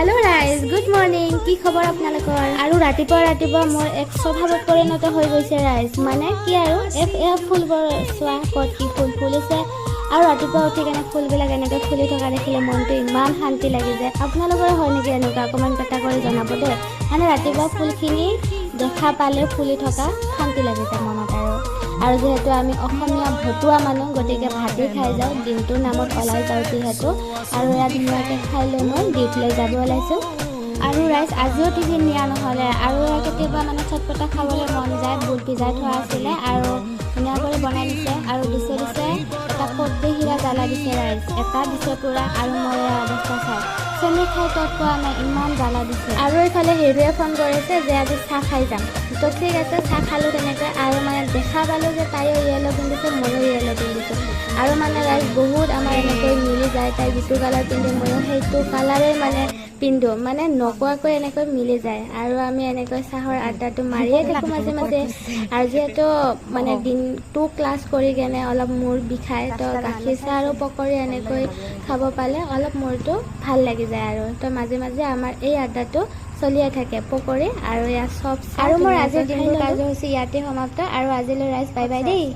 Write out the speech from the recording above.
Hello rise good morning की खबर आपनालोকৰ আৰু ৰাতিপুৱা মোৰ এক স্বভাৱত পৰিণত হৈ গৈছে ৰাইজ মানে কি আৰু এয়া ফুলবোৰ চোৱা কত কি ফুল ফুলিছে আৰু ৰাতিপুৱা উঠি কেনে ফুলবিলাক এনেকৈ ফুলি থকা দেখিলে মনটো ইমান শান্তি লাগি যায় আপোনালোকৰ হয় নেকি এনেকুৱা কমেন্ট এটা কৰি জনাব দে মানে ৰাতিপুৱা ফুলখিনি দেখা পালে ফুলি থকা শান্তি লাগি যায় মনত আৰু যেহেতু আমি অসমীয়া ভতুৱা মানুহ গতিকে ভাতি খাই যাওঁ দিনটোৰ নামত ওলাই যাওঁ যিহেতু আৰু ইয়াত ধুনীয়াকৈ খাই লৈ মই ডিউটিলৈ যাব ওলাইছোঁ আৰু ৰাইজ আজিও টিফিন নিয়া নহ'লে আৰু কেতিয়াবা মানে চটপটা খাবলৈ মন যায় বুট ভিজাই থোৱা আছিলে আৰু ধুনীয়াকৈ বনাই দিছে আৰু দিছে এটা কদ্দে হীৰা জ্বালা দিছে ৰাইজ এটা দিছে পুৰা আৰু মই অৱস্থা চাই চেনি খাই তত পোৱা নাই ইমান জ্বালা দিছে আৰু এইফালে হেৰুৱে ফোন কৰিছে যে আজি চাহ খাই যাম তো ঠিক আছে চাহ খালোঁ তেনেকৈ আৰু মানে দেখা পালোঁ যে তাইও য়েলো পিন্ধিছে ময়ো য়েলো পিন্ধিছোঁ আৰু মানে ৰাইজ বহুত আমাৰ এনেকৈ মিলি যায় তাই যিটো কালাৰ পিন্ধে ময়ো সেইটো কালাৰে মানে পিন্ধো মানে নকোৱাকৈ এনেকৈ মিলি যায় আৰু আমি এনেকৈ চাহৰ আড্ডাটো মাৰিয়ে থাকোঁ মাজে মাজে আৰু যিহেতু মানে দিনটো ক্লাছ কৰি কেনে অলপ মূৰ বিষায় তো গাখীৰ চাহ আৰু পকৰি এনেকৈ খাব পালে অলপ মূৰটো ভাল লাগি যায় আৰু তো মাজে মাজে আমাৰ এই আড্ডাটো চলিয়ে থাকে পকৰি আৰু ইয়াত চব আৰু মোৰ আজিৰ দিনটোৰ কাৰ্যসূচী ইয়াতে সমাপ্ত আৰু আজিলৈ ৰাইজ বাই বাই দেই।